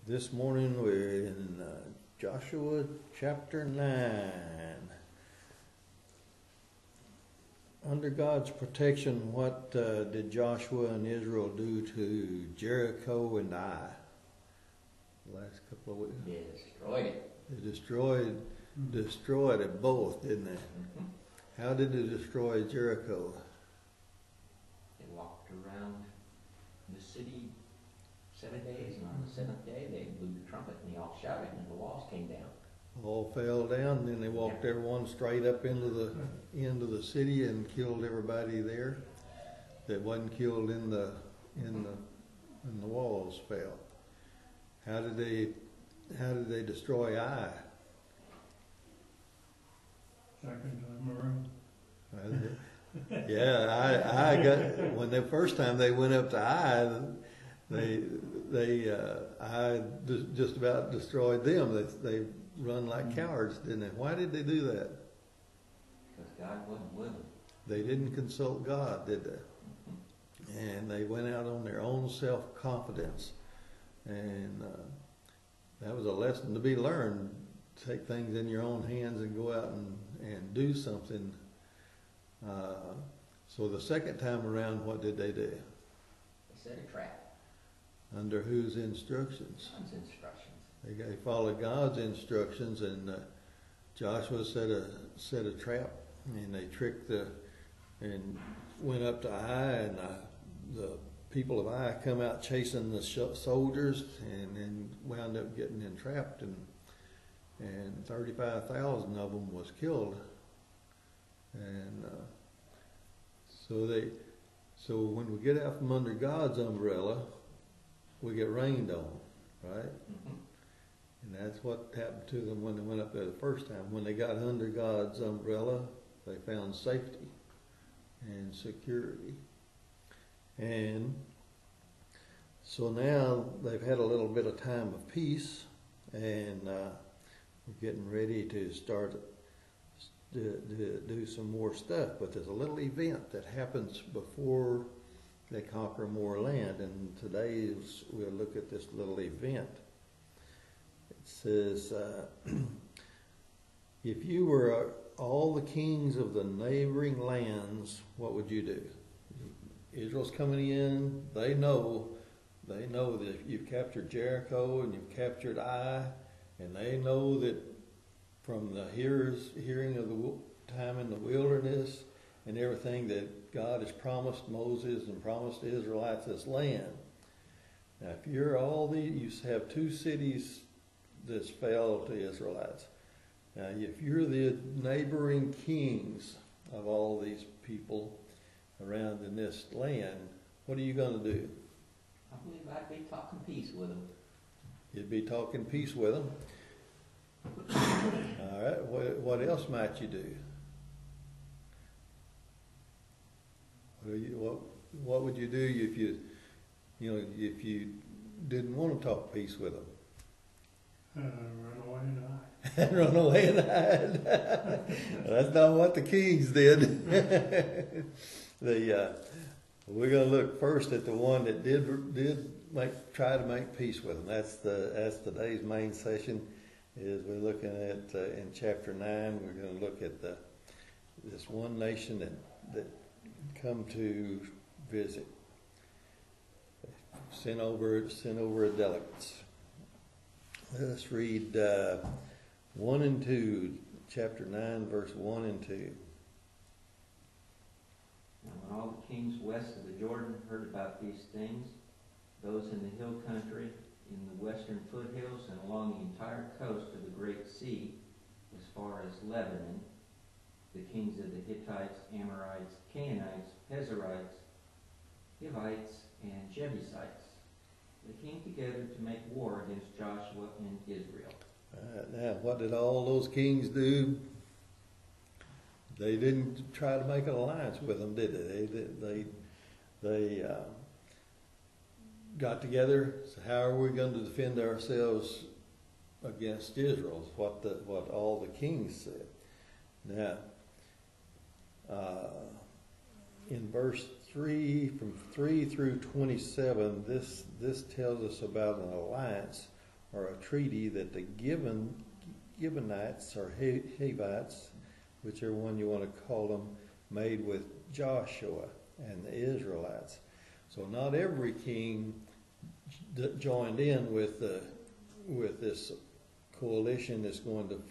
This morning we're in Joshua chapter 9. Under God's protection, what did Joshua and Israel do to Jericho and Ai? The last couple of weeks. They destroyed it. They destroyed it both, didn't they? Mm-hmm. How did they destroy Jericho? They walked around the city 7 days, and on the seventh day they blew the trumpet, and they all shouted, and the walls came down. All fell down, and then they walked everyone straight up into the city and killed everybody there that wasn't killed in the walls fell. How did they destroy Ai? Second time around. Yeah, I got when the first time they went up to Ai, I just about destroyed them. They run like cowards, didn't they? Why did they do that? Because God wasn't with them. They didn't consult God, did they? And they went out on their own self-confidence. And that was a lesson to be learned. Take things in your own hands and go out and do something. So the second time around, what did they do? They set a trap. Under whose instructions? God's instructions. They followed God's instructions, and Joshua set a trap, and they tricked and went up to Ai, and the people of Ai come out chasing the soldiers, and then wound up getting entrapped, and 35,000 of them was killed, and so when we get out from under God's umbrella, we get rained on, right? Mm-hmm. And that's what happened to them when they went up there the first time. When they got under God's umbrella, they found safety and security. And so now they've had a little bit of time of peace, and we're getting ready to start to do some more stuff. But there's a little event that happens before they conquer more land, and today we'll look at this little event. It says, if you were all the kings of the neighboring lands, what would you do? Israel's coming in. They know that you've captured Jericho and you've captured Ai, and they know that from the hearing of the time in the wilderness and everything that God has promised Moses and promised the Israelites this land. Now, if you're you have two cities that fell to Israelites. Now, if you're the neighboring kings of all these people around in this land, what are you going to do? I believe I'd be talking peace with them. You'd be talking peace with them. All right. What else might you do? What would you do if you didn't want to talk peace with them? Run away and hide. Run away and hide. That's not what the kings did. We're going to look first at the one that did try to make peace with them. That's today's main session. Is we're looking at in chapter 9. We're going to look at this one nation that come to visit. Sent over delegates. Let's read 1 and 2, chapter 9, verse 1 and 2. Now when all the kings west of the Jordan heard about these things, those in the hill country, in the western foothills, and along the entire coast of the Great Sea, as far as Lebanon, the kings of the Hittites, Amorites, Canaanites, Pezerites, Hivites, and Jebusites, they came together to make war against Joshua and Israel. Now, what did all those kings do? They didn't try to make an alliance with them, did they? They got together. So how are we going to defend ourselves against Israel? Is what all the kings said. Now, in verse 3, from 3 through 27, this tells us about an alliance or a treaty that the Gibeonites or Hivites, whichever one you want to call them, made with Joshua and the Israelites. So not every king joined in with this coalition that's going to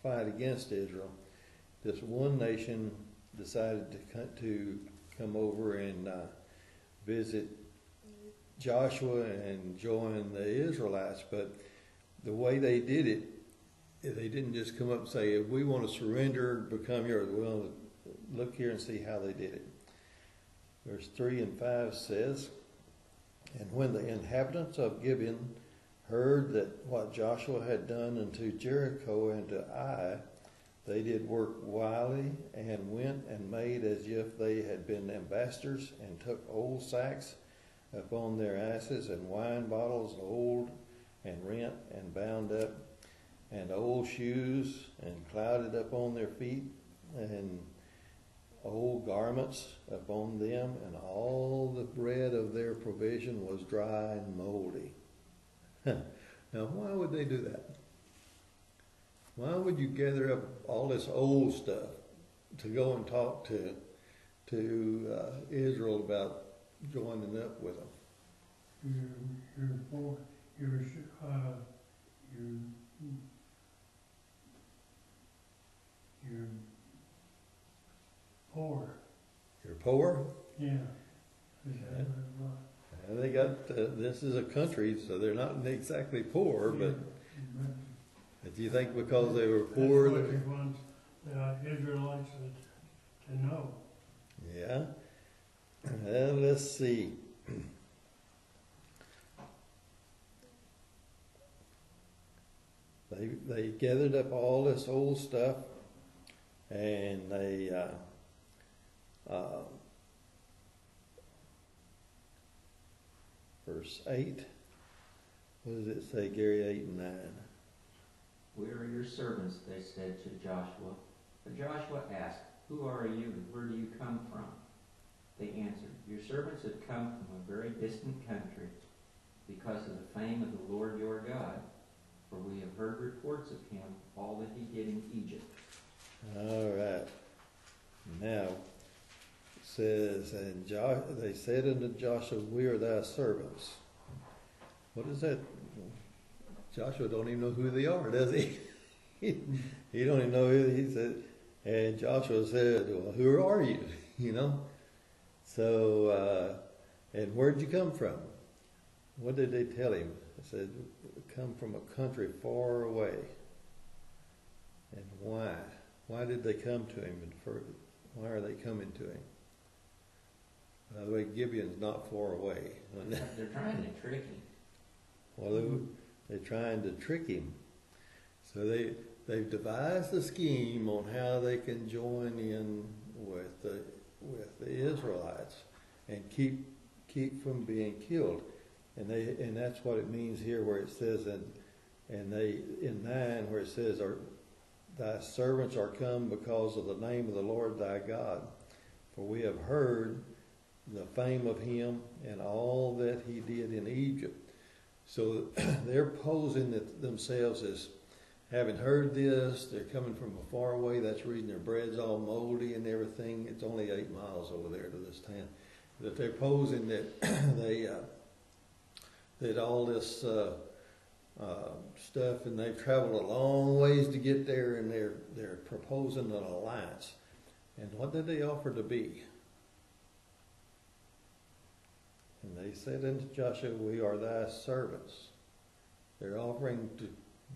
fight against Israel. This one nation decided to come over and visit Joshua and join the Israelites, but the way they did it, they didn't just come up and say, we want to surrender, become yours. Well, look here and see how they did it. Verse 3 and 5 says, and when the inhabitants of Gibeon heard that what Joshua had done unto Jericho and to Ai, they did work wily, and went and made as if they had been ambassadors, and took old sacks upon their asses, and wine bottles old and rent and bound up, and old shoes, and clouded upon their feet, and old garments upon them, and all the bread of their provision was dry and moldy. Now, why would they do that? Why would you gather up all this old stuff to go and talk to Israel about joining up with them? You're poor. You're poor. You're poor? Yeah. Is that what it was? And they got, this is a country, so they're not exactly poor, but do you think because they were poor? That's what they want the Israelites to know. Yeah. Well, let's see. They gathered up all this old stuff, and they verse 8. What does it say, Gary? 8 and 9. We are your servants, they said to Joshua. But Joshua asked, who are you and where do you come from? They answered, your servants have come from a very distant country because of the fame of the Lord your God. For we have heard reports of him, all that he did in Egypt. All right. Now, it says, and they said unto Joshua, we are thy servants. What is that? Joshua don't even know who they are, does he? He don't even know who he said. And Joshua said, well, who are you? You know? So, and where'd you come from? What did they tell him? They said, come from a country far away. And why? Why did they come to him? And why are they coming to him? By the way, Gibeon's not far away. They're trying to trick him. Well, they're trying to trick him. So they've devised a scheme on how they can join in with the Israelites and keep from being killed. And that's what it means here, where it says in 9, where it says, thy servants are come because of the name of the Lord thy God, for we have heard the fame of him and all that he did in Egypt. So they're posing themselves as having heard this. They're coming from far away. That's the reason their bread's all moldy and everything. It's only 8 miles over there to this town. That they're posing that that all this stuff, and they've traveled a long ways to get there, and they're proposing an alliance. And what did they offer to be? And they said unto Joshua, we are thy servants. They're offering to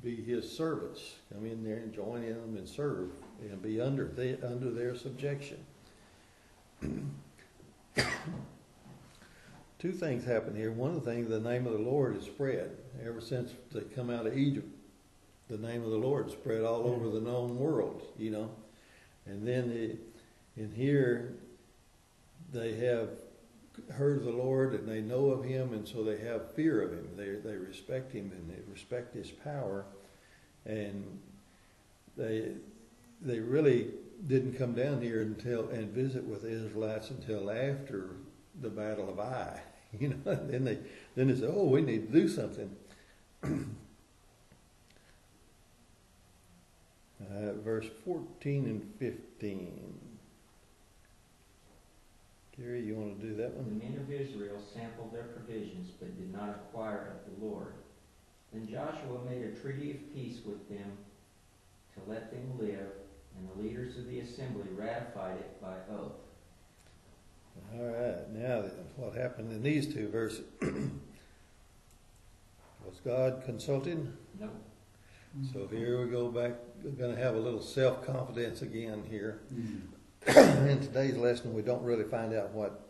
be his servants. Come in there and join in them and serve and be under their subjection. Two things happen here. One of the things, the name of the Lord is spread. Ever since they come out of Egypt, the name of the Lord spread all over the known world, you know. And then in here, they have heard of the Lord and they know of him, and so they have fear of him. They respect him and they respect his power, and they really didn't come down here and visit with the Israelites until after the Battle of Ai. You know, then they said, oh, we need to do something. Verse 14 and 15. Gary, you want to do that The one? men of Israel sampled their provisions, but did not acquire of the Lord. Then Joshua made a treaty of peace with them to let them live, and the leaders of the assembly ratified it by oath. All right. Now, what happened in these two verses? Was God consulted? No. So here we go back. We're going to have a little self-confidence again here. Mm-hmm. In today's lesson, we don't really find out what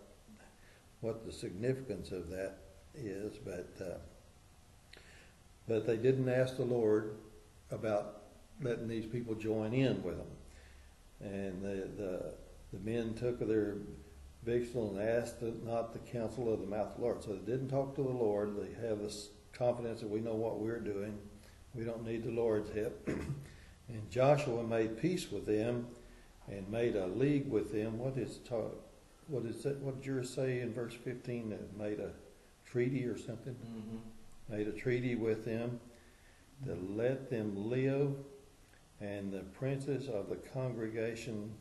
the significance of that is, but they didn't ask the Lord about letting these people join in with them, and the men took their victual and asked not the counsel of the mouth of the Lord. So they didn't talk to the Lord. They have this confidence that we know what we're doing. We don't need the Lord's help. And Joshua made peace with them and made a league with them. What is that? What did yours say in verse 15? That made a treaty or something? Mm-hmm. Made a treaty with them to let them live, and the princes of the congregation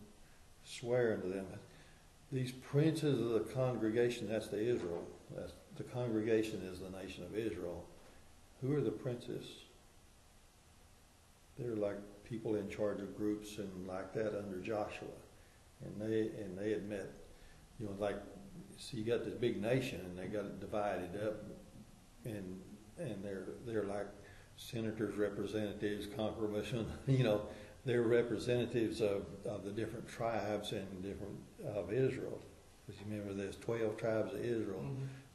swear unto them. These princes of the congregation, that's the Israel. The congregation is the nation of Israel. Who are the princes? They're like people in charge of groups and like that under Joshua, and they had met, like, so you got this big nation and they got it divided up, and they're like senators, representatives, congressmen, they're representatives of the different tribes and different of Israel. Because you remember there's 12 tribes of Israel,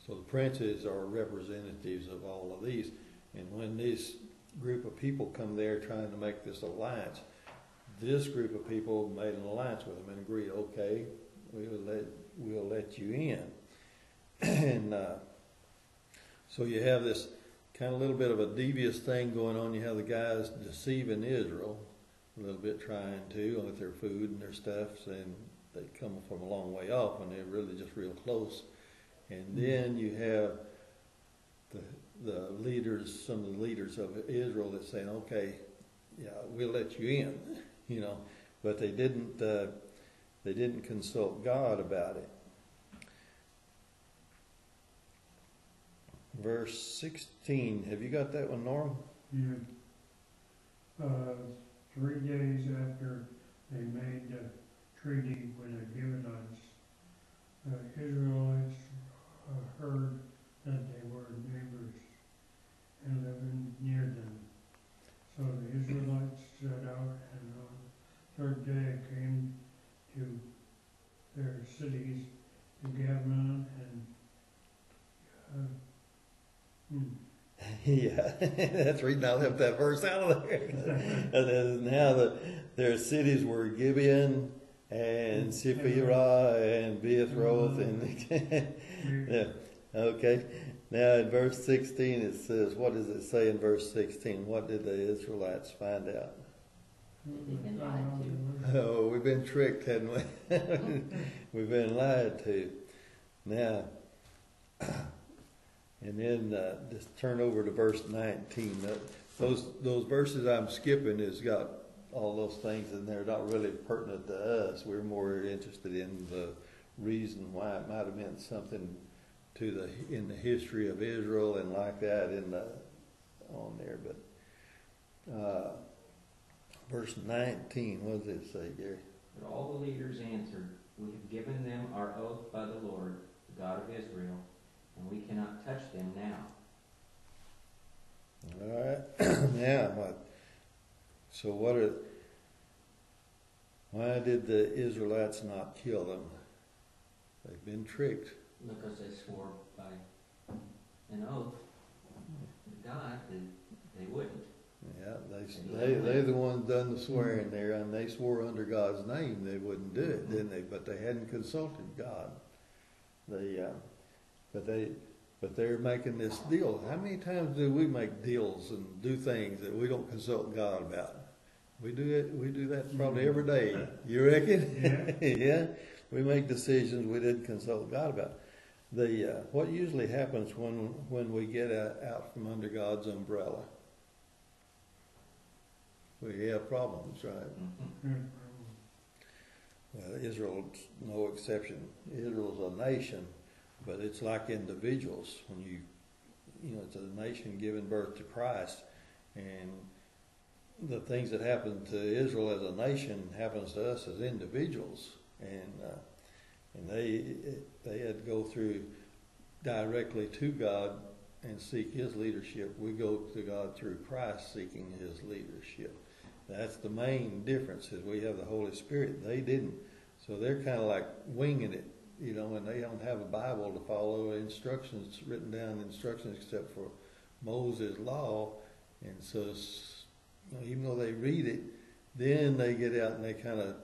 so the princes are representatives of all of these, and when this group of people come there trying to make this alliance, this group of people made an alliance with them and agreed, okay, we'll let you in. And so you have this kind of little bit of a devious thing going on. You have the guys deceiving Israel a little bit, trying to, with their food and their stuff, and they come from a long way off and they're really just real close. And then you have the leaders, some of the leaders of Israel that's saying, okay, yeah, we'll let you in, but they didn't consult God about it. Verse 16, have you got that one, Norm? Yeah. 3 days after they made the treaty with the Gibeonites, the Israelites heard that they were neighbors and living near them. So the Israelites set out, and on the 3rd day came to their cities, to Gibeon and Yeah, that's reading. I left that verse out of there. And now their cities were Gibeon and Sipirah and Beathroth and yeah. Okay. Now in verse 16 it says, what does it say in verse 16? What did the Israelites find out? They've been lied to. Oh, we've been tricked, hadn't we? We've been lied to. Now, and then just turn over to verse 19. Those verses I'm skipping has got all those things in there, not really pertinent to us. We're more interested in the reason why it might have meant something in the history of Israel and like that on there. But verse 19, what does it say, Gary? But all the leaders answered, we have given them our oath by the Lord, the God of Israel, and we cannot touch them now. All right. Now what? So why did the Israelites not kill them? They've been tricked. Because they swore by an oath to God that they wouldn't. Yeah, they're the ones done the swearing there, and they swore under God's name they wouldn't do it, didn't they? But they hadn't consulted God. But they're making this deal. How many times do we make deals and do things that we don't consult God about? We do it. We do that probably every day. You reckon? Yeah. Yeah. We make decisions we didn't consult God about. What usually happens when we get out from under God's umbrella? we have problems, right? Mhm. Well, Israel's no exception. Israel's a nation, but it's like individuals. When it's a nation giving birth to Christ, and the things that happen to Israel as a nation happens to us as individuals, and they had to go through directly to God and seek His leadership. We go to God through Christ seeking His leadership. That's the main difference, is we have the Holy Spirit. They didn't. So they're kind of like winging it, and they don't have a Bible to follow, instructions, written down instructions, except for Moses' law. And so, even though they read it, then they get out and they kind of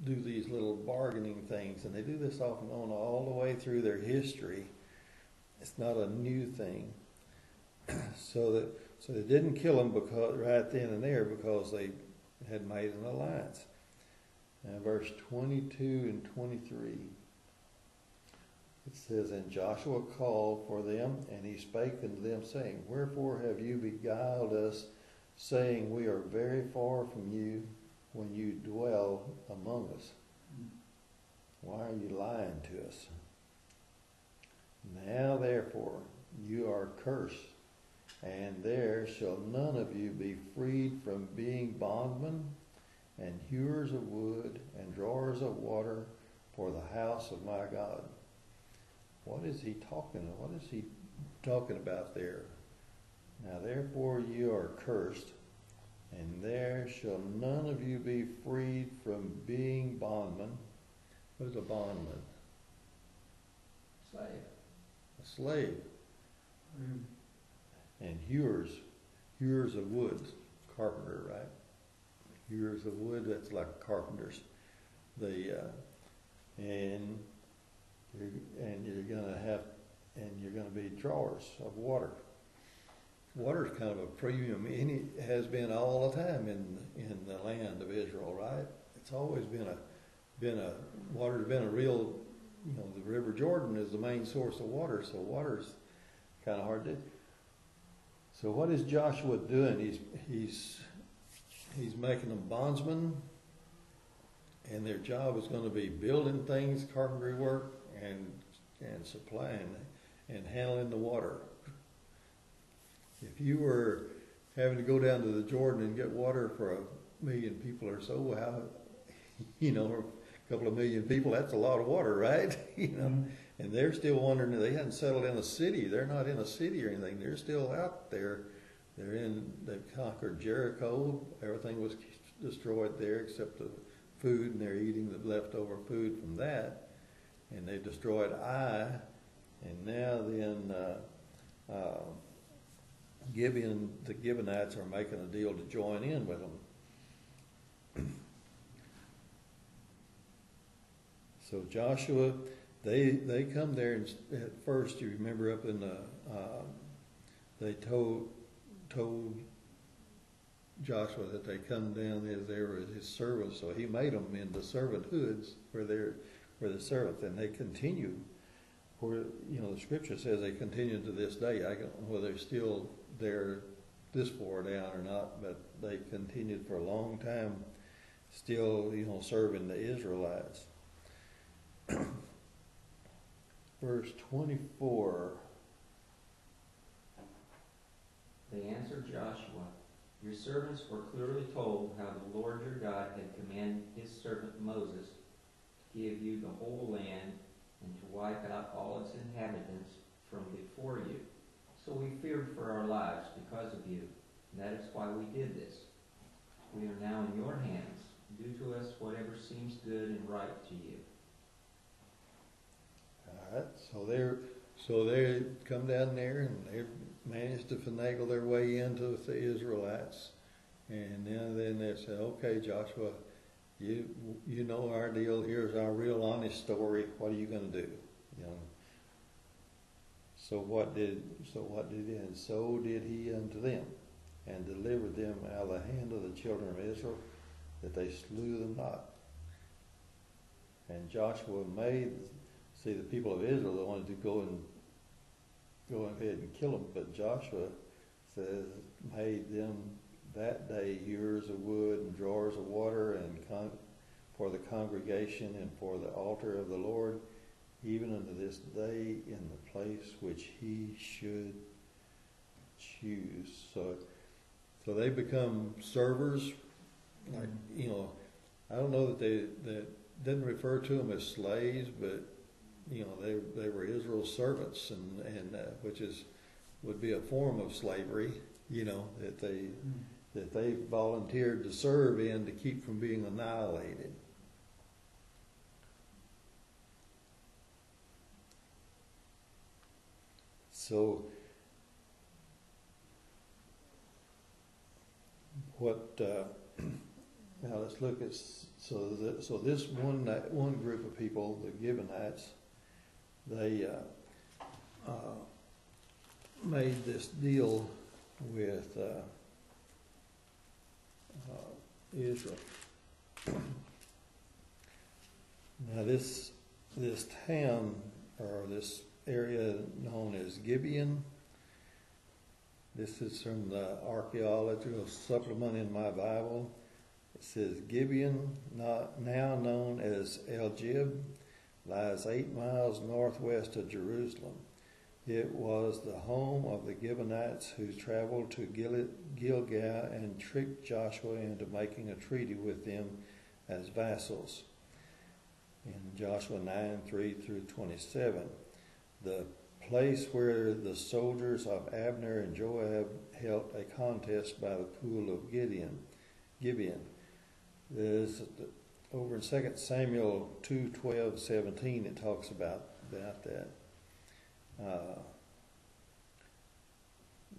do these little bargaining things. And they do this off and on all the way through their history. It's not a new thing. So they didn't kill them because right then and there, because they had made an alliance. Now, verse 22 and 23. It says, "And Joshua called for them, and he spake unto them, saying, Wherefore have you beguiled us, saying, We are very far from you, when you dwell among us? Why are you lying to us? Now therefore you are cursed, and there shall none of you be freed from being bondmen, and hewers of wood, and drawers of water for the house of my God." What is he talking about? What is he talking about there? Now therefore you are cursed, and there shall none of you be freed from being bondmen. What is a bondman? Slave. A slave. Mm. And hewers of wood, carpenter, right? Hewers of wood, that's like carpenters. You're gonna be drawers of water. Water is kind of a premium. It has been all the time in the land of Israel, right? It's always water's been a real. The River Jordan is the main source of water, so water's kind of hard to. So what is Joshua doing? He's making them bondsmen, and their job is going to be building things, carpentry work, and supplying and handling the water. If you were having to go down to the Jordan and get water for 1 million people or so, a couple of million people, that's a lot of water, right? And they're still wondering, they hadn't settled in a city. They're not in a city or anything. They're still out there. They've conquered Jericho. Everything was destroyed there except the food, and they're eating the leftover food from that. And they destroyed Ai, and now then Gibeon, the Gibeonites are making a deal to join in with them. So Joshua, they come there, and at first, you remember up in they told Joshua that they come down as they were his servants, so he made them into servanthoods where they're servants, and they continue. Where the scripture says they continue to this day. I don't know whether they're still there this far down or not, but they continued for a long time, still serving the Israelites. Verse 24. They answered Joshua, "Your servants were clearly told how the Lord your God had commanded his servant Moses to give you the whole land and to wipe out all its inhabitants from before you. So we feared for our lives because of you, and that is why we did this. We are now in your hands. Do to us whatever seems good and right to you." All right, so they come down there and they managed to finagle their way into the Israelites, and then they said, "Okay, Joshua, you know our deal. Here's our real honest story. What are you going to do?" So what did he? And so did he unto them, and delivered them out of the hand of the children of Israel, that they slew them not. And Joshua the people of Israel that wanted to go ahead and kill them, but Joshua made them that day hewers of wood and drawers of water and for the congregation and for the altar of the Lord, even unto this day in the place which he should choose. So they become servers. Like, you know, I don't know that that didn't refer to them as slaves, but you know, they were Israel's servants, and which would be a form of slavery. You know, that they volunteered to serve in to keep from being annihilated. So what? Now let's look at so this one group of people, the Gibeonites, they made this deal with Israel. Now this town or this area known as Gibeon. This is from the archaeological supplement in my Bible. It says Gibeon, now known as El-Jib, lies 8 miles northwest of Jerusalem. It was the home of the Gibeonites who traveled to Gilgal and tricked Joshua into making a treaty with them as vassals. In Joshua 9:3-27, the place where the soldiers of Abner and Joab held a contest by the pool of Gibeon. There's over in 2 Samuel 2:12-17 it talks about that.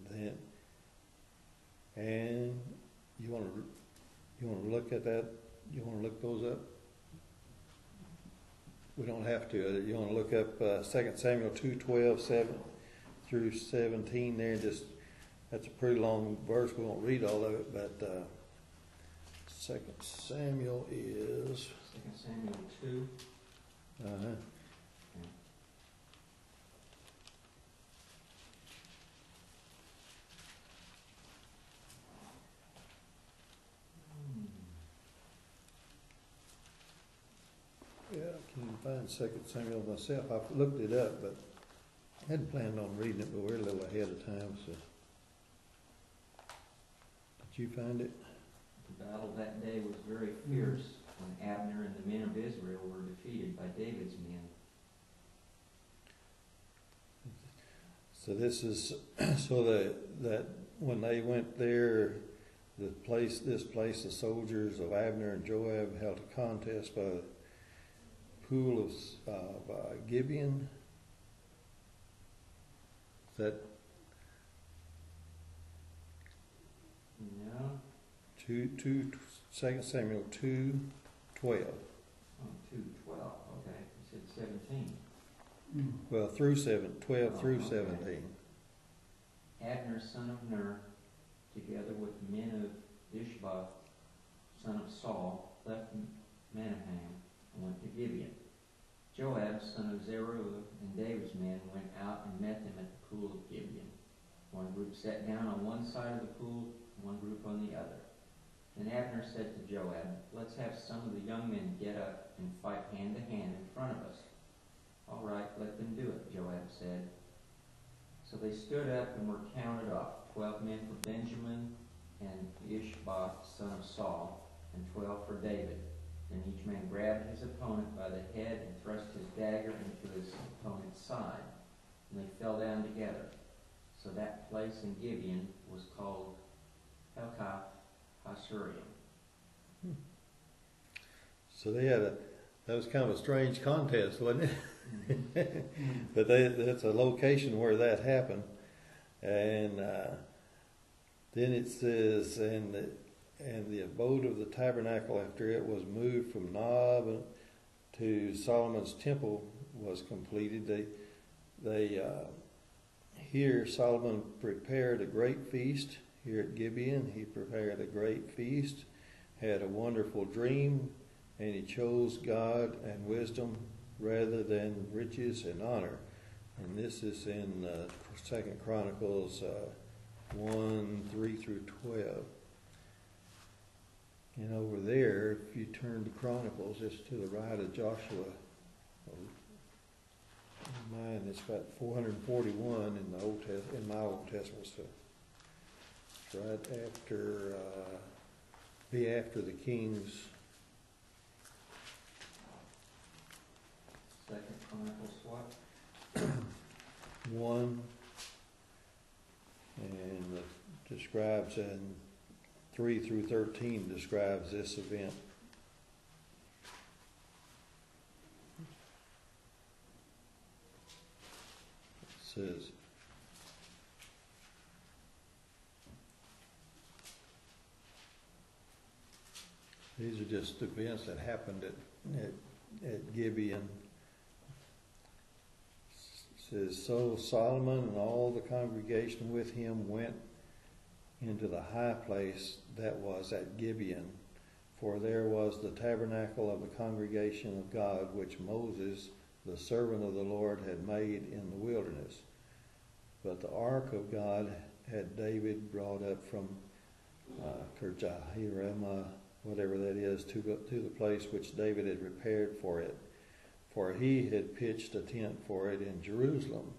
Then, and you want to look at that? You want to look those up? We don't have to. You want to look up 2 Samuel 2:12-17 there. Just that's a pretty long verse. We won't read all of it, but 2 Samuel is 2 Samuel 2. Uh-huh. Yeah, I can't find 2 Samuel myself. I've looked it up, but I hadn't planned on reading it, but we're a little ahead of time, so. Did you find it? The battle that day was very fierce when Abner and the men of Israel were defeated by David's men. So this is, so that when they went there, this place, the soldiers of Abner and Joab held a contest by the pool of Gibeon. Is that No. 2 Samuel 2:12? Oh, 2:12. Okay. You said 17. Well, 12 through 17. Abner, son of Ner, together with men of Ishboth, son of Saul, left Manahem and went to Gibeon. Joab, son of Zeruiah, and David's men went out and met them at the pool of Gibeon. One group sat down on one side of the pool, and one group on the other. Then Abner said to Joab, "Let's have some of the young men get up and fight hand to hand in front of us." "All right, let them do it," Joab said. So they stood up and were counted off, 12 men for Benjamin and Ishboth, son of Saul, and 12 for David. Then each man grabbed his opponent by the head and thrust his dagger into his opponent's side, and they fell down together. So that place in Gibeon was called Helkath Hasurim. So that was kind of a strange contest, wasn't it? But that's a location where that happened. And then it says, and the abode of the tabernacle after it was moved from Nob to Solomon's temple was completed. Here Solomon prepared a great feast. Here at Gibeon he prepared a great feast, had a wonderful dream, and he chose God and wisdom rather than riches and honor. And this is in 2 Chronicles 1:3-12. And over there, if you turn to Chronicles, it's to the right of Joshua. Mine, it's about 441 in the in my Old Testament stuff. It's right after, be after the Kings. Second Chronicles what? 1, and it describes in 3 through 13 describes this event. It says, these are just events that happened at Gibeon. It says, so Solomon and all the congregation with him went into the high place that was at Gibeon, for there was the tabernacle of the congregation of God, which Moses, the servant of the Lord, had made in the wilderness. But the ark of God had David brought up from Kirjathjearim, whatever that is, to the place which David had prepared for it. For he had pitched a tent for it in Jerusalem.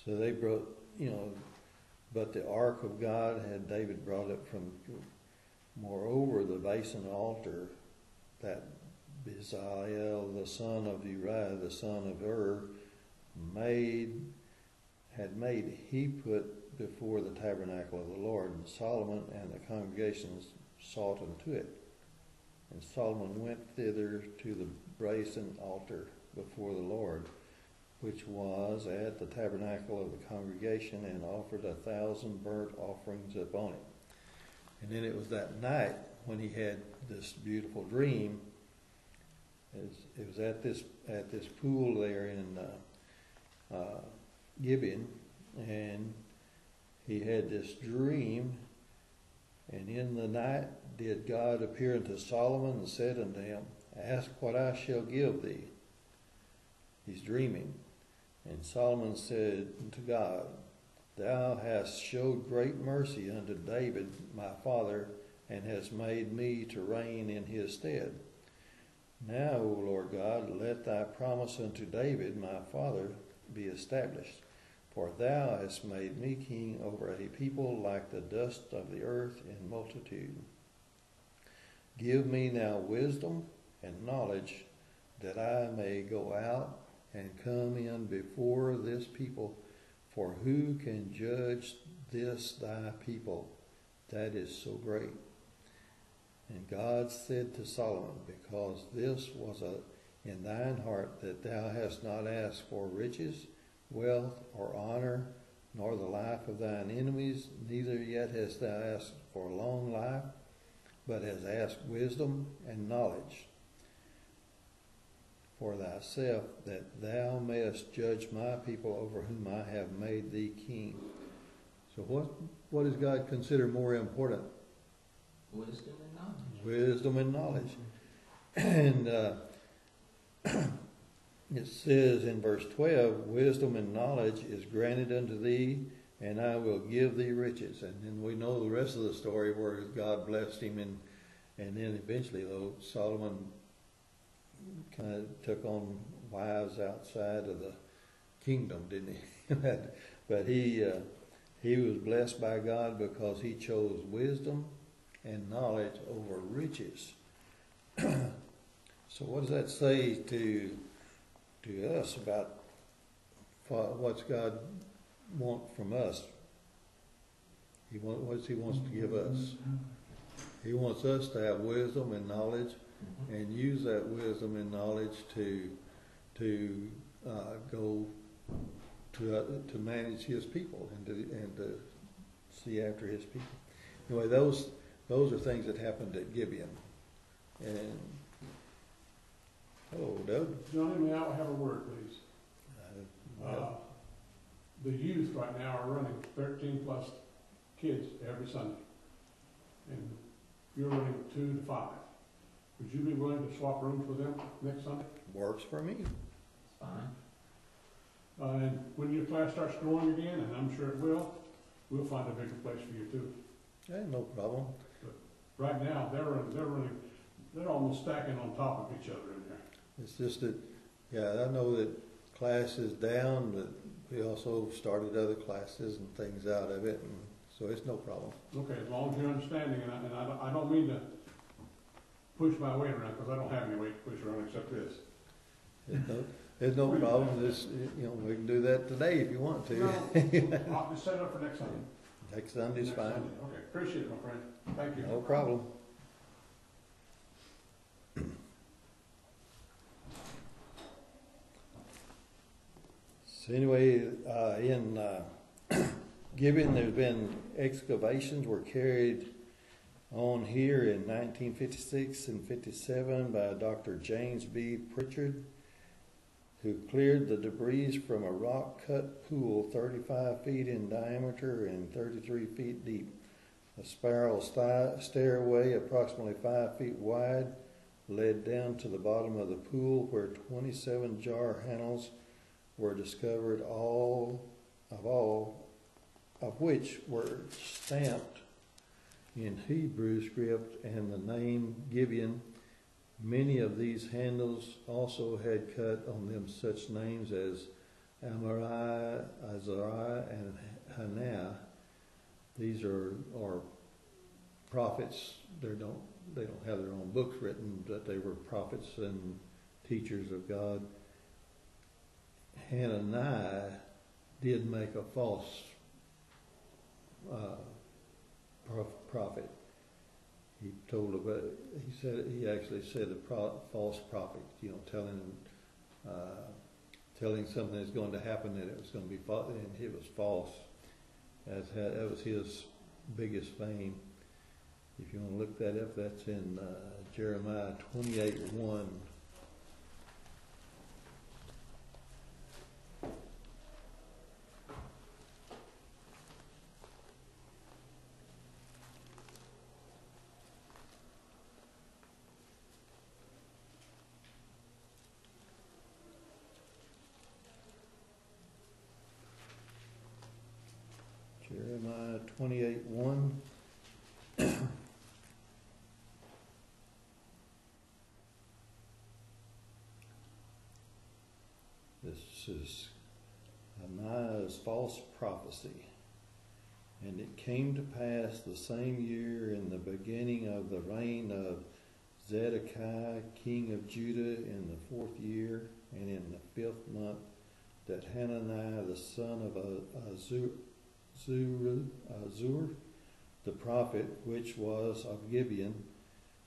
So they brought, but the ark of God had David brought up from, moreover, the basin altar that Bezalel, the son of Uriah, the son of had made, he put before the tabernacle of the Lord. And Solomon and the congregation sought unto it. And Solomon went thither to the brazen altar before the Lord, which was at the tabernacle of the congregation, and offered 1,000 burnt offerings upon it. And then it was that night when he had this beautiful dream. It was at this pool there in Gibeon, and he had this dream. And in the night did God appear unto Solomon and said unto him, ask what I shall give thee. He's dreaming. And Solomon said unto God, thou hast showed great mercy unto David my father, and hast made me to reign in his stead. Now, O Lord God, let thy promise unto David my father be established. For thou hast made me king over a people like the dust of the earth in multitude. Give me now wisdom and knowledge, that I may go out and come in before this people. For who can judge this thy people that is so great? And God said to Solomon, because this was in thine heart, that thou hast not asked for riches, wealth, or honor, nor the life of thine enemies, neither yet hast thou asked for long life, but hast asked wisdom and knowledge for thyself, that thou mayest judge my people over whom I have made thee king. So what does God consider more important? Wisdom and knowledge. Wisdom and knowledge. And it says in verse 12, wisdom and knowledge is granted unto thee, and I will give thee riches. And then we know the rest of the story where God blessed him, and then eventually, though, Solomon kind of took on wives outside of the kingdom, didn't he? But he was blessed by God because he chose wisdom and knowledge over riches. So what does that say to us about what's God want from us? What does he wants to give us? He wants us to have wisdom and knowledge, and use that wisdom and knowledge to go to manage his people and to see after his people. Anyway, those are things that happened at Gibeon. And hello, Doug. Johnny, may I have a word, please? The youth right now are running 13 plus kids every Sunday, and you're running 2 to 5. Would you be willing to swap rooms with them next Sunday? Works for me. It's fine. And when your class starts growing again, and I'm sure it will, we'll find a bigger place for you too. Yeah, no problem. Right now, they're almost stacking on top of each other in there. It's just that, yeah, I know that class is down, but we also started other classes and things out of it, and so it's no problem. Okay, as long as you're understanding, and I don't mean to push my weight around, because I don't have any weight to push around except this. There's no problem. Just, we can do that today if you want to. No, I'll just set it up for next Sunday. Next Sunday's Next fine. Sunday. Okay, appreciate it, my friend. Thank you. No problem. So anyway, in Gibeon, there's been excavations were carried on here in 1956 and 57 by Dr. James B. Pritchard, who cleared the debris from a rock-cut pool 35 feet in diameter and 33 feet deep. A spiral stairway approximately 5 feet wide led down to the bottom of the pool, where 27 jar handles were discovered, all of which were stamped in Hebrew script and the name Gibeon. Many of these handles also had cut on them such names as Amariah, Azariah, and Hannah. These are prophets. They don't have their own books written, but they were prophets and teachers of God. Hananiah did make a false prophet. He actually said a false prophet, telling something that's going to happen, that it was going to be false, and it was false. That was his biggest fame. If you want to look that up, that's in Jeremiah 28:1. Jeremiah 28:1. This is Hananiah's false prophecy. And it came to pass the same year, in the beginning of the reign of Zedekiah, king of Judah, in the 4th year, and in the 5th month, that Hananiah the son of Azur, the prophet, which was of Gibeon,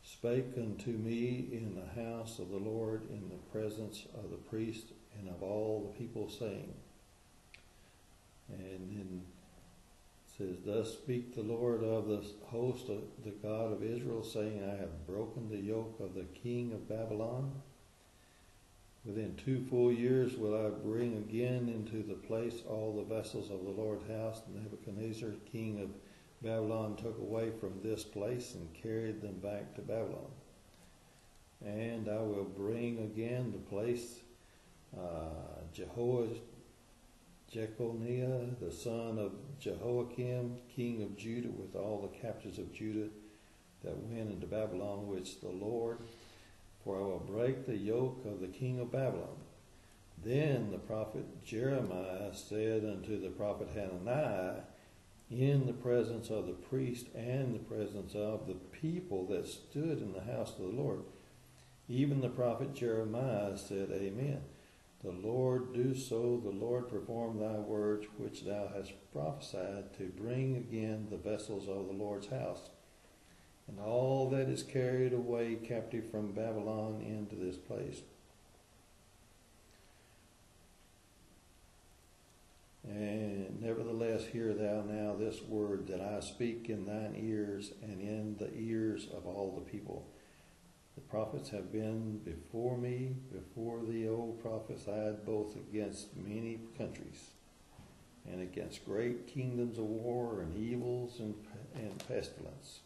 spake unto me in the house of the Lord, in the presence of the priest and of all the people, saying, and then it says, thus speak the Lord of the host, the God of Israel, saying, I have broken the yoke of the king of Babylon. Within 2 full years will I bring again into the place all the vessels of the Lord's house. Nebuchadnezzar, king of Babylon, took away from this place and carried them back to Babylon. And I will bring again the place Jeconiah, the son of Jehoiakim, king of Judah, with all the captives of Judah that went into Babylon, which the Lord, for I will break the yoke of the king of Babylon. Then the prophet Jeremiah said unto the prophet Hananiah, in the presence of the priest and the presence of the people that stood in the house of the Lord, even the prophet Jeremiah said, Amen. The Lord do so, the Lord perform thy words which thou hast prophesied, to bring again the vessels of the Lord's house, and all that is carried away captive from Babylon into this place. And nevertheless, hear thou now this word that I speak in thine ears and in the ears of all the people. The prophets have been before me, before thee, O prophesied, both against many countries and against great kingdoms of war and evils and pestilence.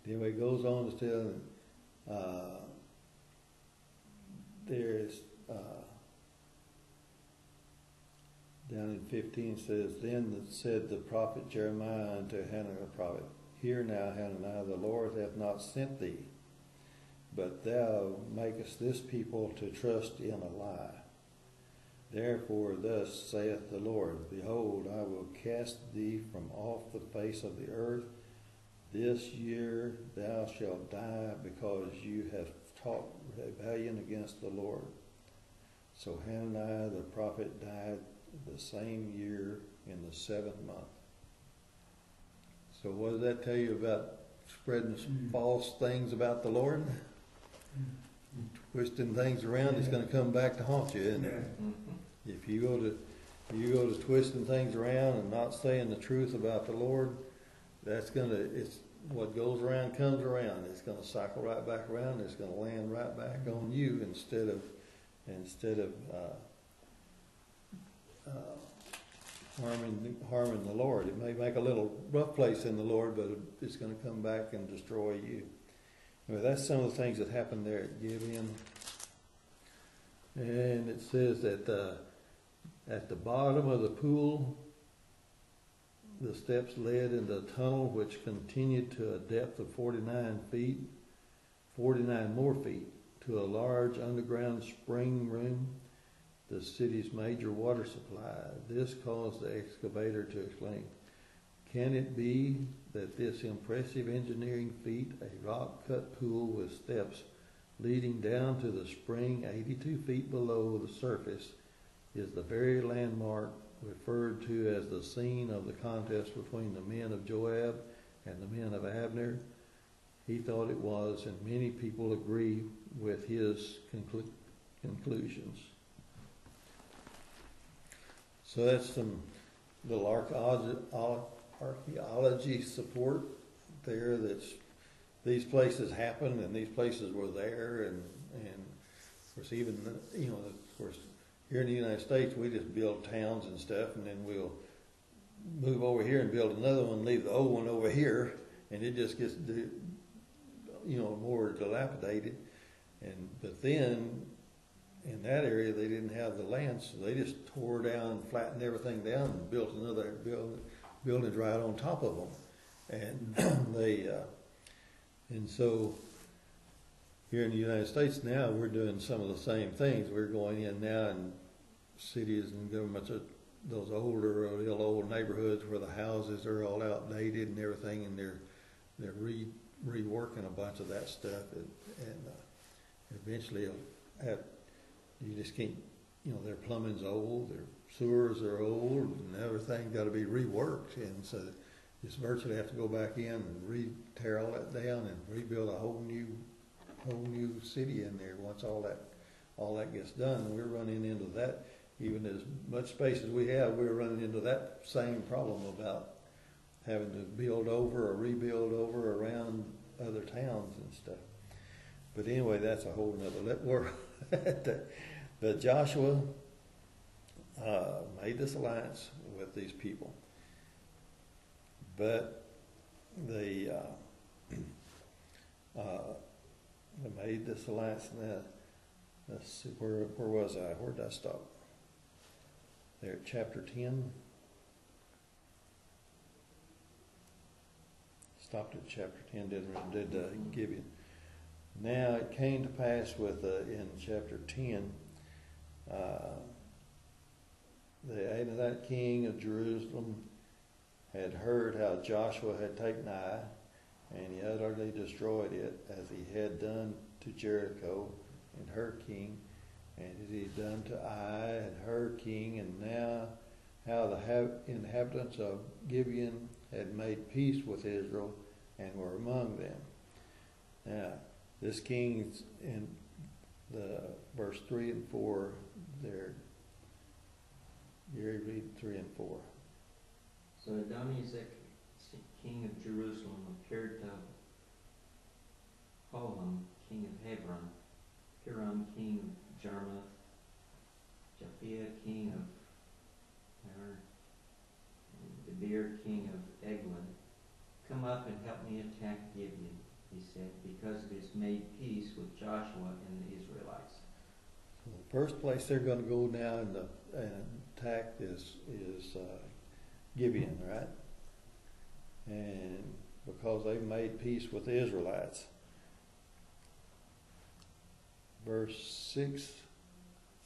Anyway, it goes on to tell there's down in 15 says, then said the prophet Jeremiah unto Hananiah the prophet, Hear now, Hananiah, the Lord hath not sent thee, but thou makest this people to trust in a lie. Therefore thus saith the Lord, Behold, I will cast thee from off the face of the earth. This year thou shalt die, because you have taught rebellion against the Lord. So Hananiah the prophet died the same year in the 7th month. So what does that tell you about spreading false things about the Lord? Twisting things around, it's going to come back to haunt you, isn't it? If you go to twisting things around and not saying the truth about the Lord, it's what goes around comes around. It's going to cycle right back around. It's going to land right back on you instead of harming the Lord. It may make a little rough place in the Lord, but it's going to come back and destroy you. Anyway, that's some of the things that happened there at Gibeon. And it says that at the bottom of the pool, the steps led into a tunnel which continued to a depth of 49 feet, 49 more feet, to a large underground spring room, the city's major water supply. This caused the excavator to exclaim, "Can it be that this impressive engineering feat, a rock-cut pool with steps leading down to the spring 82 feet below the surface, is the very landmark referred to as the scene of the contest between the men of Joab and the men of Abner?" He thought it was, and many people agree with his conclusions. So that's some little archaeology support there. These places happened, and these places were there, and of course, even of course, here in the United States, we just build towns and stuff, and then we'll move over here and build another one, leave the old one over here, and it just gets more dilapidated. But then in that area, they didn't have the land, so they just tore down, flattened everything down, and built another buildings right on top of them. And and so here in the United States now, we're doing some of the same things. We're going in now in cities and governments, those older, real old neighborhoods where the houses are all outdated and everything, and they're reworking a bunch of that stuff, and eventually you just can't, their plumbing's old, their sewers are old, and everything got to be reworked, and so just virtually have to go back in and tear all that down and rebuild a whole new city in there once all that gets done. And we're running into that, even as much space as we have, we're running into that same problem about having to build over or rebuild over around other towns and stuff. But anyway, that's a whole nother world. But Joshua made this alliance with these people. But they made this alliance. Now, let's see, where was I? Where did I stop? There at chapter 10. Stopped at chapter 10, did Gibeon. Now it came to pass in chapter 10, the Ananite king of Jerusalem had heard how Joshua had taken Ai, and he utterly destroyed it, as he had done to Jericho and her king, and as he had done to Ai and her king, and now how the inhabitants of Gibeon had made peace with Israel and were among them. Now, this king, in the verse 3 and 4, there, Gary, read 3 and 4. So Adonizek, king of Jerusalem, appeared to Hoham, king of Hebron, Hiram, king of Jarmuth, Japhia, king of Har, and Debir, king of Eglon. Come up and help me attack Gibeon, he said, because it has made peace with Joshua and the Israelites. So the first place they're going to go now and attack is Gibeon, right? And because they made peace with the Israelites. Verse 6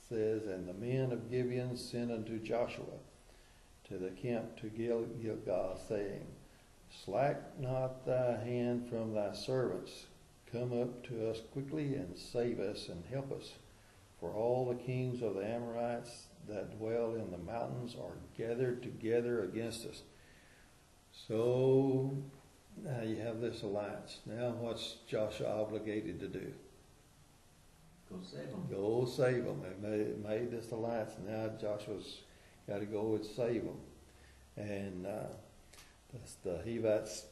says, and the men of Gibeon sent unto Joshua to the camp to Gilgal, saying, slack not thy hand from thy servants. Come up to us quickly and save us and help us. For all the kings of the Amorites that dwell in the mountains are gathered together against us. So now you have this alliance. Now what's Joshua obligated to do? Go save them. Go save them. They made this alliance. Now Joshua's got to go and save them. And the Hivites,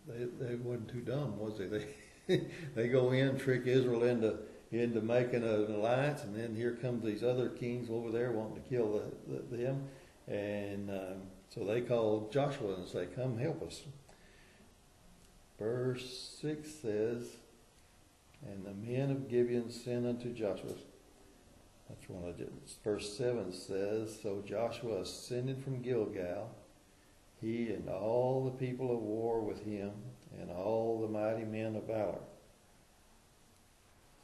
they wasn't too dumb, was they? They go in, trick Israel into making an alliance, and then here comes these other kings over there wanting to kill them. And so they call Joshua and say, come help us. Verse 6 says, and the men of Gibeon sent unto Joshua. That's one I did. Verse 7 says, so Joshua ascended from Gilgal, he and all the people of war with him, and all the mighty men of valor.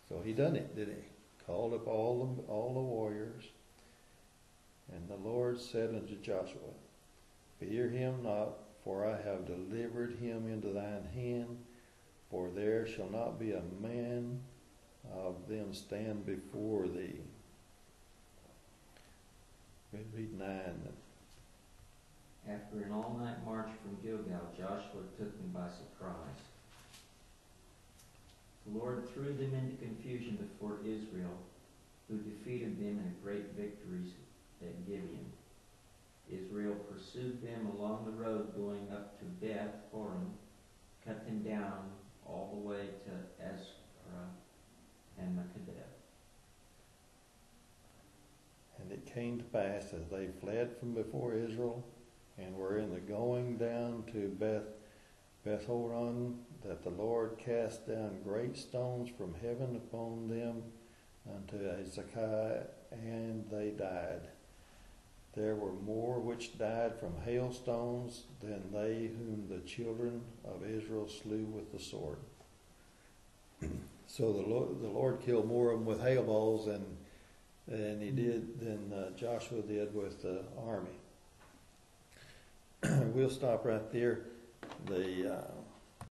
So he done it, didn't he? Called up all the warriors. And the Lord said unto Joshua, fear him not, for I have delivered him into thine hand, for there shall not be a man of them stand before thee. Read 9. After an all-night march from Gilgal, Joshua took them by surprise. The Lord threw them into confusion before Israel, who defeated them in great victories at Gibeon. Israel pursued them along the road going up to Beth Horon, cut them down all the way to Ezra and Makkedah. And it came to pass, as they fled from before Israel, and were in the going down to Beth Horon, that the Lord cast down great stones from heaven upon them unto Hezekiah, and they died. There were more which died from hailstones than they whom the children of Israel slew with the sword. So the Lord killed more of them with hail balls than he did than Joshua did with the army. We'll stop right there. The